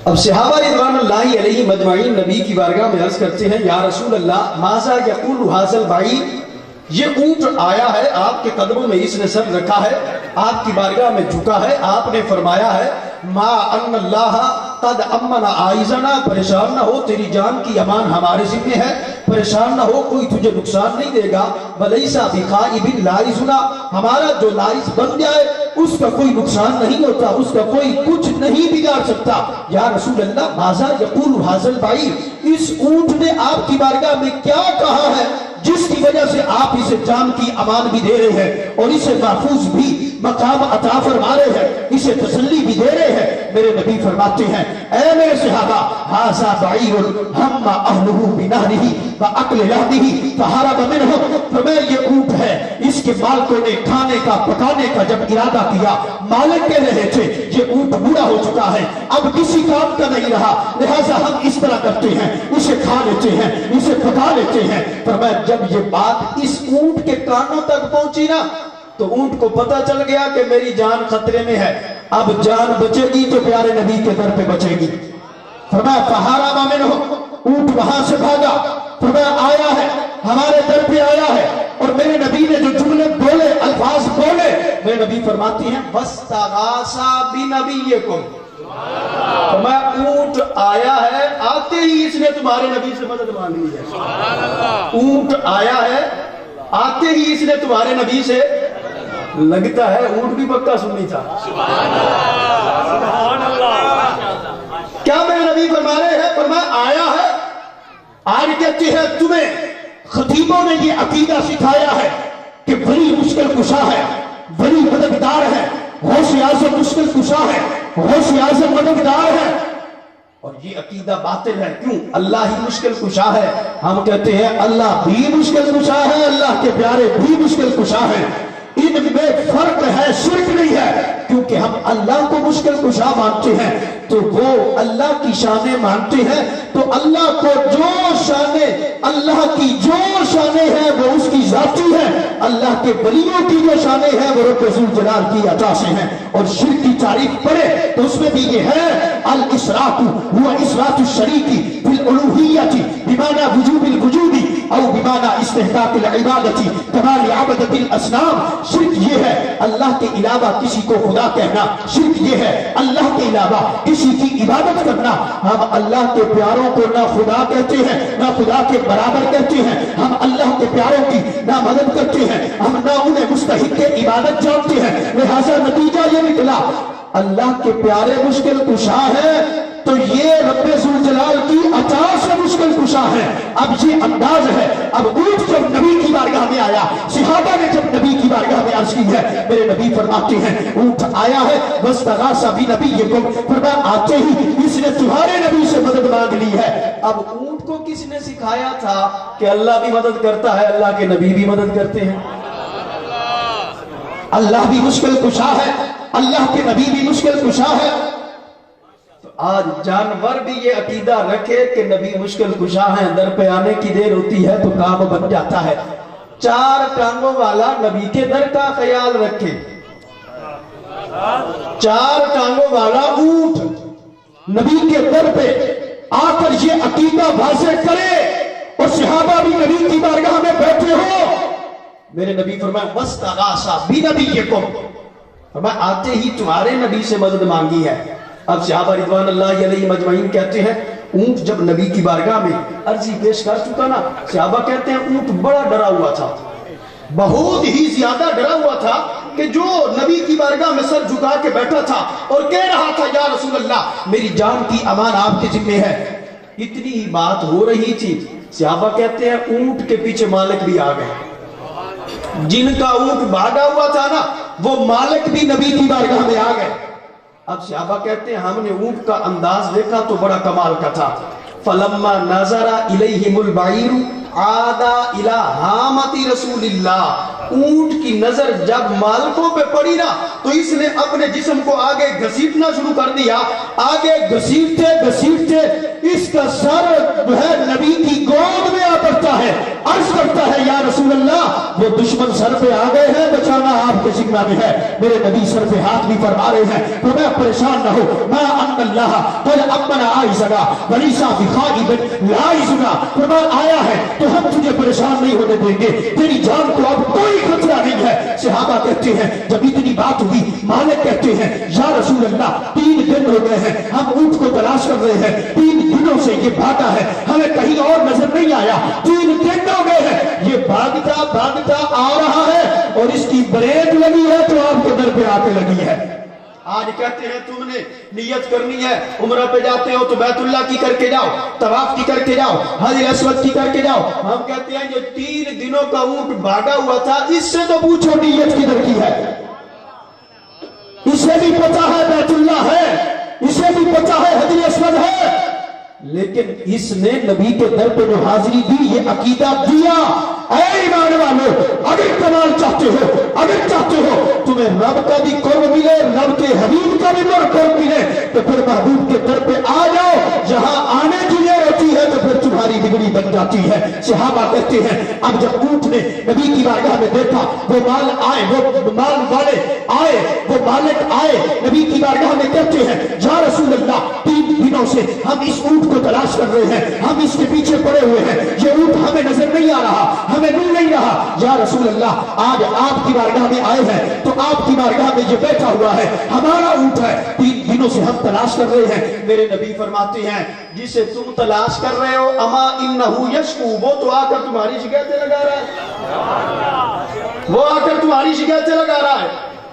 اب صحابہ رضوان اللہ علیہ مجمعین نبی کی بارگاہ میں عرض کرتے ہیں یا رسول اللہ ماذا یقول حاصل بعیر، یہ اونٹ آیا ہے آپ کے قدموں میں اس نے سر رکھا ہے، آپ کی بارگاہ میں جھکا ہے، آپ نے فرمایا ہے ما ان اللہ قد امن عائزنا، پریشان نہ ہو تیری جان کی امان ہمارے ذمہ ہے، پریشان نہ ہو کوئی تجھے نقصان نہیں دے گا، ولیسا بخائب لائزنا، ہمارا جو لائز بن جائے اس کا کوئی نقصان نہیں ہوتا، اس کا کوئی کچھ نہیں بگاڑ سکتا۔ یا رسول اللہ ماذا یقول حاصل بعیر، اس اونٹ نے آپ کی بارگاہ میں کیا کہا ہے جس کی وجہ سے آپ اسے جان کی امان بھی دے رہے ہیں اور اسے محفوظ بھی مقام عطا فرما رہے ہیں، اسے تسلی بھی دے رہے ہیں؟ میرے نبی فرماتے ہیں اے میرے صحابہ ھذا بعیر ہم اہلہ بنہرہ واکل لحمہ فہرب منہ، فرمایا یہ اونٹ ہے، اس کے مالکوں نے کھانے کا پکانے کا جب ارادہ کیا، مالک کہہ رہے تھے یہ اونٹ بوڑھا ہو چکا ہے اب کسی کام کا نہیں رہا، لہذا ہم اس طرح کرتے ہیں اسے کھا لیتے ہیں اسے پکا لیتے ہیں۔ فرمایا جب یہ بات اس اونٹ کے کانوں تک پہنچی نا تو اونٹ کو پتہ چل گیا کہ میری جان خطرے میں ہے، اب جان بچے گی تو پیارے نبی کے در پہ بچے گی۔ فرمایا فہرب منہ، اونٹ وہاں سے بھاگا، فرمایا آیا ہے ہمارے در پہ آیا ہے، اور میرے نبی نے جو جملے بولے الفاظ بولے، میرے نبی فرماتی ہیں وَاسْتَغَاثَ بِنَبِيِّكُمْ، فرمایا اونٹ آیا ہے آتے ہی اس نے تمہارے نبی سے مدد مانگی ہے، اونٹ آیا ہے آتے ہی اس نے تمہارے نبی سے، لگتا ہے اونٹ بھی پکا سنی تھا۔ کیا میرے نبی فرما رہے ہیں؟ فرمایا آیا ہے، آج کہتے ہیں تمہیں خطیبوں نے یہ عقیدہ سکھایا ہے کہ بڑی مشکل کشا ہے، بڑی مددگار ہے، غوث اعظم مشکل کشا ہے، غوث اعظم مددگار ہے، اور یہ عقیدہ باطل ہے۔ کیوں؟ اللہ ہی مشکل کشا ہے، ہم کہتے ہیں اللہ بھی مشکل کشا ہے، اللہ کے پیارے بھی مشکل کشا ہے، ان میں فرق ہے، شرک نہیں ہے، کیونکہ ہم اللہ کو مشکل کشا مانتے ہیں تو وہ اللہ کی شانیں مانتے ہیں، تو اللہ کو جو شانیں، اللہ کی جو شانیں ہیں وہ اس کی ذاتی ہے، اللہ کے ولیوں کی جو شانیں ہیں وہ رب ذوالجلال کی عطا سے ہیں۔ اور شرک کی تعریف پڑھے تو اس میں بھی یہ ہے الاشراک هو اثبات الشریک فی الالوہیۃ بمعنی وجوب الوجود او بمعنی استحقاق العبادۃ کما لعبدۃ الاصنام۔ شرک یہ ہے اللہ کے علاوہ کسی کو خدا کہنا، شرک یہ ہے اللہ کے علاوہ کسی کی عبادت کرنا۔ ہم اللہ کے پیاروں کو نہ خدا کہتے ہیں نہ خدا کے برابر کہتے ہیں، ہم اللہ کے پیاروں کی نہ مدد کرتے ہیں، ہم نہ انہیں مستحق عبادت جانتے ہیں، لہذا نتیجہ یہ نکلا اللہ کے پیارے مشکل کشا ہے تو یہ رب ذوالجلال کی عطا سے مشکل کشا ہے۔ اب یہ انداز ہے، اب اونٹ جب نبی کی بارگاہ میں آیا، صحابہ نے جب نبی کی بارگاہ میں عرض کی ہے، میرے نبی فرماتے ہیں اونٹ آیا ہے وَاسْتَغَاثَ بِنَبِيِّكُمْ، فرمایا آتے ہی اس نے تمہارے نبی سے مدد مانگ لی ہے۔ اب اونٹ کو کس نے سکھایا تھا کہ اللہ بھی مدد کرتا ہے، اللہ کے نبی بھی مدد کرتے ہیں، اللہ بھی مشکل کشا ہے، اللہ کے نبی بھی مشکل کشا ہے۔ تو آج جانور بھی یہ عقیدہ رکھے کہ نبی مشکل کشا ہیں، در پہ آنے کی دیر ہوتی ہے تو کام بن جاتا ہے۔ چار ٹانگوں والا نبی کے در کا خیال رکھے، چار ٹانگوں والا اونٹ نبی کے در پہ آ کر یہ عقیدہ واضح کرے اور صحابہ بھی نبی کی بارگاہ میں بیٹھے ہو۔ میرے نبی فرمایا وَاسْتَغَاثَ بِنَبِيِّكُمْ، فرمایا آتے ہی تمہارے نبی سے مدد مانگی ہے۔ اب صحابہ رضوان اللہ علیہ مجمعین کہتے ہیں اونٹ جب نبی کی بارگاہ میں عرضی پیش کر چکا نا، صحابہ کہتے ہیں اونٹ بڑا ڈرا ہوا تھا، بہت ہی زیادہ ڈرا ہوا تھا کہ جو نبی کی بارگاہ میں سر جھکا کے بیٹھا تھا اور کہہ رہا تھا یا رسول اللہ میری جان کی امان آپ کے ذمہ ہے۔ اتنی ہی بات ہو رہی تھی، صحابہ کہتے ہیں اونٹ کے پیچھے مالک بھی آ گئے، جن کا اونٹ بھاگا ہوا تھا نا وہ مالک بھی نبی کی بارگاہ میں آ گئے۔ اب صحابہ کہتے ہیں ہم نے اونٹ کا انداز دیکھا تو بڑا کمال کا تھا۔ فَلَمَّا نَظَرَ إِلَيْهِمُ الْبَعِيرُ عَادَ إِلَى حَامَةِ رَسُولِ اللَّهِ، اونٹ کی نظر جب مالکوں پہ پڑی نا تو اس نے اپنے جسم کو آگے گھسیٹنا شروع کر دیا، آگے گھسیٹتے گھسیٹتے اس کا سر جو ہے نبی کی گود میں آ करता है, अर्ज करता है या रसूल अल्लाह वो दुश्मन सर पे आ गए हैं, बचाना आपके जिम्मा में है। मेरे नबी सर पे हाथ भी फरमा रहे हैं, तो मैं परेशान न हो, मैं अल्लाह कल अमना आइज़गा वलीसा बिखाइबन लाइज़ुना, फरमान आया है तो हम तुझे परेशान नहीं होने देंगे, तेरी जान को अब कोई खतरा नहीं है। सहाबा कहते हैं जब इतनी बात हुई, मालिक कहते हैं या रसूल अल्लाह 3 दिन हो गए हैं, हम ऊंट को तलाश कर रहे हैं, 3 दिनों से ये भागा है, हमें कहीं और नजर नहीं आया, 3 दिन हो गए हैं, ये भागता भागता आ रहा है और इसकी ब्रेक लगी है तो आपके दर पे आके लगी है। आज कहते हैं तुमने नियत करनी है, उम्रा पे जाते हो तो बैतुल्लाह की करके जाओ, तवाफ की करके जाओ, हजर अस्वद की करके जाओ। हम कहते हैं जो 3 दिनों का ऊंट भागा हुआ था, इससे तो पूछो नियत किधर की है। इसे भी पता है बैतुल्लाह है, इसे भी पता है हजर अस्वद है, लेकिन इसने नबी के दर पे जो हाजिरी दी, ये अकीदा दिया। ऐ ईमान वालों, अगर कमाल चाहते हो, अगर चाहते हो तुम्हें रब का भी कुर्ब मिले, रब के हबीब का भी कुर्ब मिले, तो फिर महबूब के दर पे आ जाओ। जहां आने की देर होती है तो फिर तुम्हारी बिगड़ी बन जाती है। सहाबा कहते हैं अब जब ऊंट ने नबी की बारगाह में देखा, वो माल आए, वो माल वाले आए, वो मालिक आए, नबी की बारगाह में कहते हैं या रसूल अल्लाह 3 दिनों से हम इस ऊंट को तलाश कर रहे हैं, हम इसके पीछे पड़े हुए हैं, ये ऊंट हमें नजर नहीं आ रहा, हमें मिल नहीं रहा। या रसूल अल्लाह आज आपकी बारगाह में आए हैं तो आपकी बारगाह में ये बैठा हुआ है, हमारा ऊंट है, 3 दिनों से हम तलाश कर रहे हैं। मेरे नबी फरमाते हैं जिसे तुम तलाश कर रहे हो अमा इन्नहु यशकू, वो तो आकर तुम्हारी शिकायतें लगा रहा है, वो आकर तुम्हारी शिकायतें लगा रहा है।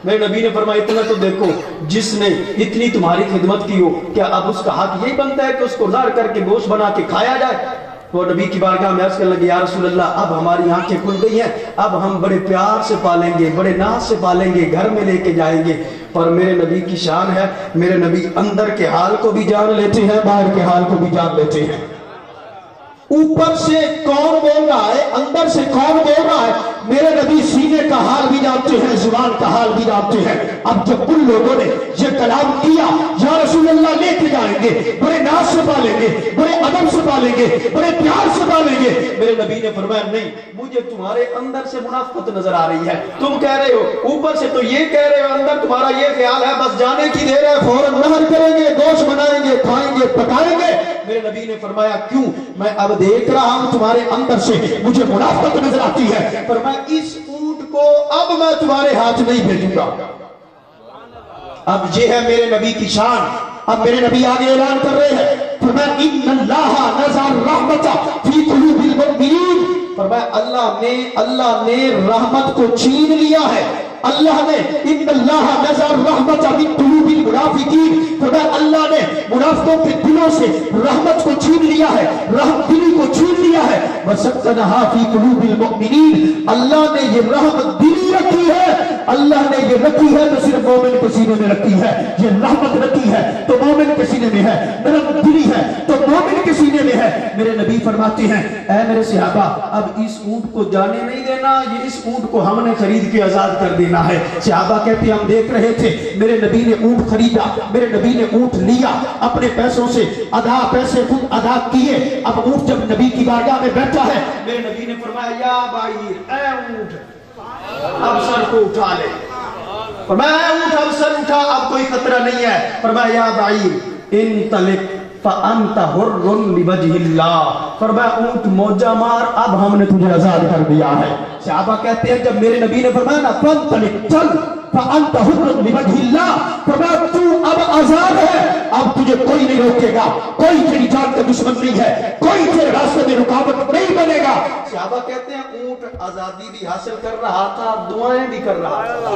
मेरे नबी ने फरमाया इतना तो देखो, जिसने इतनी तुम्हारी खिदमत की हो, क्या अब उसका हक यही बनता है कि उसको नर करके गोश्त बना के खाया जाए। वो नबी की बारगाह में अर्ज करने लगे या रसूल अल्लाह अब हमारी आंखें खुल गई हैं, अब हम बड़े प्यार से पालेंगे, बड़े नाज से पालेंगे, घर में लेके जाएंगे। पर मेरे नबी की शान है, मेरे नबी अंदर के हाल को भी जान लेते हैं, बाहर के हाल को भी जान लेते हैं। ऊपर से कौन बोल रहा है, अंदर से कौन बोल रहा है, मेरे नबी सीने का हाल भी जानते हैं, जुबान का हाल भी जानते हैं। अब जब उन लोगों ने ये कलाम किया या रसूल अल्लाह लेके जाएंगे, बड़े नाज से पालेंगे, बड़े अदब से पालेंगे, बड़े प्यार से पालेंगे, मेरे नबी ने फरमाया नहीं, मुझे तुम्हारे अंदर से मुनाफिकत नजर आ रही है। तुम कह रहे हो ऊपर से तो ये कह रहे हो, अंदर तुम्हारा ये ख्याल है बस जाने की देर है, फौरन नहर करेंगे, गोश्त बनाएंगे, खाएंगे, पकाएंगे। मेरे नबी ने फरमाया क्यों, मैं अब देख रहा हूं तुम्हारे अंदर से मुझे मुनाफिकत नजर आती है, पर मैं इस ऊंट को अब मैं तुम्हारे हाथ नहीं भेजूंगा। अब ये है मेरे नबी की शान। अब मेरे नबी आगे ऐलान कर रहे हैं फरमाया इन्नल्लाहा नज़र रहमता फी कुलूबिल मुमिनीन, फरमाया अल्लाह ने रहमत को छीन लिया है। अल्लाह ने इन्नल्लाहा नज़र रहमता फी कुलूबिल मुनाफिकीन, फरमाया अल्लाह ने मुनाफिकों के दिलों से रहमत को छीन लिया है, रहमत दिली को छीन लिया है। वसक्कनहा फी कुलूबिल मुमिनीन, अल्लाह ने ये रहमत दिली रखी है, अल्लाह ने ये रखी है तो सिर्फ मोमिन के सीने में रखी है, ये रहमत रखी है तो मोमिन के सीने में है, रहमत दिली है तो मोमिन के सीने में है। मेरे नबी फरमाते हैं ऐ मेरे सहाबा अब इस ऊंट को जाने नहीं देना, ये इस ऊंट को हमने खरीद के आजाद कर देना है। सहाबा कहते हम देख रहे थे मेरे नबी ने ऊंट खरीदा, मेरे नबी ने ऊंट लिया, अपने पैसों से पैसे खुद अदा किए। अब ऊंट जब नबी की बारगाह में बैठा है, मेरे नबी ने फरमाया या भाई ऐ ऊंट अब सर को उठा ले, फरमाया ऊंट अब सर उठा, अब कोई खतरा नहीं है। फरमाया या भाई इन तलिक फ़अन्ता हुर्रुन लिवजहिल्लाह, फरमाया ऊंट मौजा मार, अब हमने तुझे आजाद कर दिया है। सहाबा कहते हैं जब मेरे नबी ने फरमाया ना फंतलिक चल फ़अन्ता हुर्रुन लिवजहिल्लाह, फरमाया तू अब आजाद है, अब तुझे कोई नहीं रोकेगा, कोई तेरी जान का दुश्मन नहीं है, कोई तेरे रास्ते में रुकावट नहीं बनेगा। सहाबा कहते हैं ऊंट आजादी भी हासिल कर रहा था, दुआएं भी कर रहा था।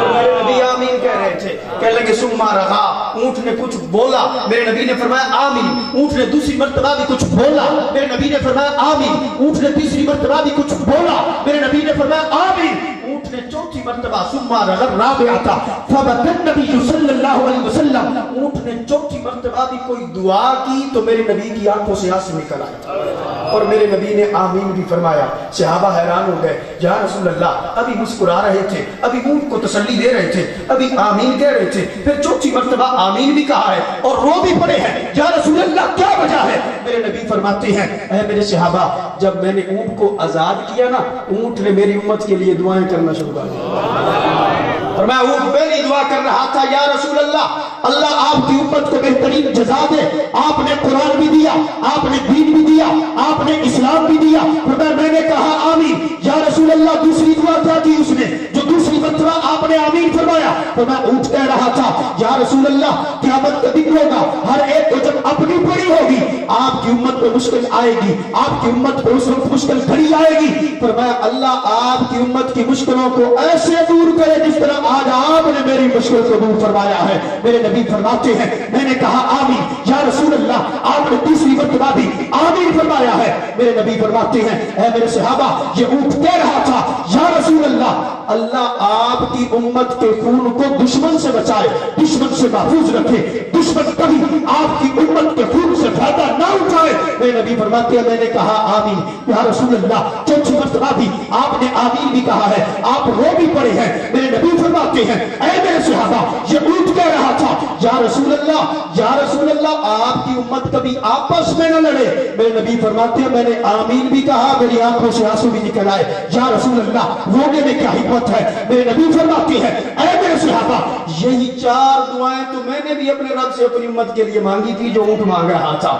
मेरे नबी आमीन कह रहे थे, कह लगे सुम्मा रहा, ऊंट ने कुछ बोला, मेरे नबी ने फरमाया आमीन, ऊंट ने दूसरी मर्तबा भी कुछ बोला, मेरे नबी ने फरमाया आमीन, ऊंट ने तीसरी मर्तबा भी कुछ बोला, मेरे नबी ने फरमाया आमीन, ऊंट ने चौथी मर्तबा सुम्मा राबिअता फबकन नबी सल्लल्लाहु अलैहि वसल्लम, ऊंट ने चौथी मर्तबा भी कोई दुआ की तो मेरे नबी की आंखों से आंसू निकल आए और मेरे नबी ने आमीन भी फरमाया। सहाबा हैरान हो गए या रसूल अल्लाह, अभी मुस्कुरा रहे थे, अभी ऊंट को तसल्ली दे रहे थे, अभी आमीन कह रहे थे, फिर चौथी मर्तबा आमीन भी कहा है और रो भी पड़े हैं, या रसूल अल्लाह क्या वजह है। मेरे नबी फरमाते हैं, ऐ मेरे सहाबा, जब मैंने ऊंट को आजाद किया ना, ऊंट ने मेरी उम्मत के लिए दुआएं करना शुरू कर दिया। और मैं ऊंट पहली दुआ कर रहा था, या रसूल अल्लाह, अल्लाह आपकी उम्मत को बेहतरीन जज़ा दे। आपने कुरान भी दिया, आपने दीन भी दिया, आपने इस्लाम भी दिया। और मैंने कहा आमीन। या रसूल अल्लाह, दूसरी दुआ क्या की उसने, जो दूसरी मरतबा आपने आमीन फरमाया। तो मैं ऊंट कह रहा था, या रसूल अल्लाह, क़यामत का दिन होगा, हर एक को जब अपनी पड़ी होगी, आपकी उम्मत को मुश्किल आएगी, आपकी उम्मत को उस वक्त मुश्किल घड़ी आएगी। फरमाया, अल्लाह आपकी उम्मत की मुश्किलों को ऐसे दूर करे जिस तरह आज आपने मेरी मुश्किल को दूर फरमाया है। मेरे नबी फरमाते हैं, मैंने कहा आमीन। या रसूल अल्लाह, आपने तीसरी मरतबा भी आमीन फरमाया है। मेरे नबी फरमाते हैं, ऐ मेरे सहाबा, ये ऊंट कह रहा था, या रसूल अल्लाह, अल्लाह आपकी उम्मत के खून को दुश्मन से बचाए, दुश्मन से महफूज रखे, दुश्मन कभी आपकी उम्मत के खून से फायदा ना उठाए। मेरे नबी फरमाते हैं, मैंने कहा आमीन। या रसूल अल्लाह, चौथी मरतबा भी आपने आमीन भी कहा है, आप रो भी पड़े हैं। मेरे नबी फरमाते हैं, ऐ मेरे सहाबा, ये ऊंट कह रहा था, या रसूल अल्लाह, या रसूल अल्लाह, आपकी उम्मत कभी आपस में न लड़े। मेरे नबी फरमाते हैं, मैंने आमीन भी कहा, मेरी आंखों से आंसू भी निकल आए। या रसूल अल्लाह, रोने में क्या हिम्मत है। मेरे नबी फरमाते हैं, ऐ मेरे सहाबा, यही चार दुआएं तो मैंने भी अपने रब से अपनी उम्मत के लिए मांगी थी जो ऊंट मांग रहा था।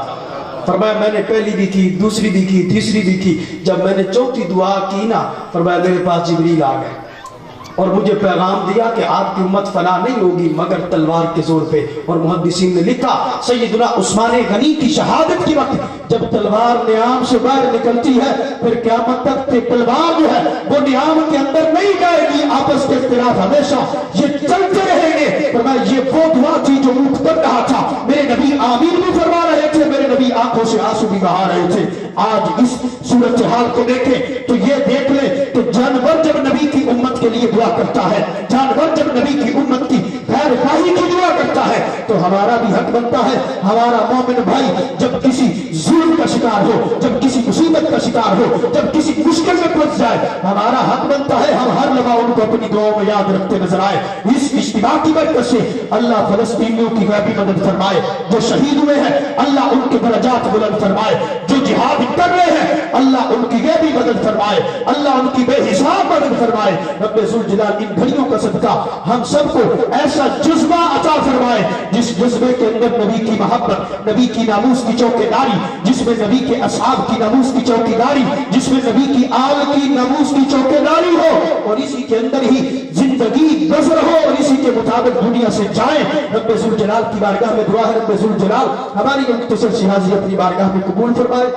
फरमाया, मैंने पहली भी की, दूसरी भी की, तीसरी भी की। जब मैंने चौथी दुआ की ना, फरमाया मेरे पास जिब्रील आ गए और मुझे पैगाम दिया कि आपकी उम्मत फना नहीं होगी मगर तलवार के जोर पे। और मुहद्दिसीन ने लिखा, सैयदना उस्मान गनी की शहादत के वक्त जब तलवार नियाम से बाहर निकलती है, फिर क़यामत तक तलवार जो है वो नियाम के अंदर नहीं जाएगी। आपस के इख्तिलाफ हमेशा ये चलते रहेंगे। फरमाया, ये वो दुआ थी जो ऊंट कर रहा था। मेरे नबी आमीन भी फरमा रहे थे, मेरे नबी आंखों से आंसू भी बहा रहे थे। आज इस सूरत हाल को देखें तो ये देख ले कि जानवर जब नबी की उम्मत के लिए दुआ करता है, जानवर जब नबी की उम्मत की खैर खाही की दुआ करता है, तो हमारा भी हक बनता है, हमारा मोमिन भाई जब किसी जुल्म का शिकार हो, जब किसी मुसीबत का शिकार हो, जब किसी मुश्किल में फंस जाए, हमारा हक बनता है हम हर लम्हा उनको अपनी दुआओं में याद रखते नजर आए। इस इज्तिमा की बरकत से अल्लाह फलस्तीनियों की गैबी मदद फरमाए, जो शहीद हुए हैं अल्लाह उनके दर्जात बुलंद फरमाए, जो जिहाद कर रहे हैं अल्लाह उनकी गैबी मदद फरमाए, अल्लाह उनकी बेहिसाब मदद फरमाए। रब्बे जुल जलाल इन घड़ियों का सदका हम सबको ऐसा जज्बा अता फरमाए जिस जज्बे के अंदर नबी की मोहब्बत, नबी की नामूस की चौकीदारी, जिसमें नबी के असहाब की नामूस की चौकीदारी, जिसमें नबी की आल की नामूस की चौकीदारी हो, और इसी के अंदर ही जिंदगी बसर हो और इसी के मुताबिक दुनिया से जाए। रब्बे जुल जलाल की बारगाह में दुआ है, रब्बे जुल जलाल हमारी मुख्तसर शिहाजी अपनी बारगाह में कबूल फरमाए।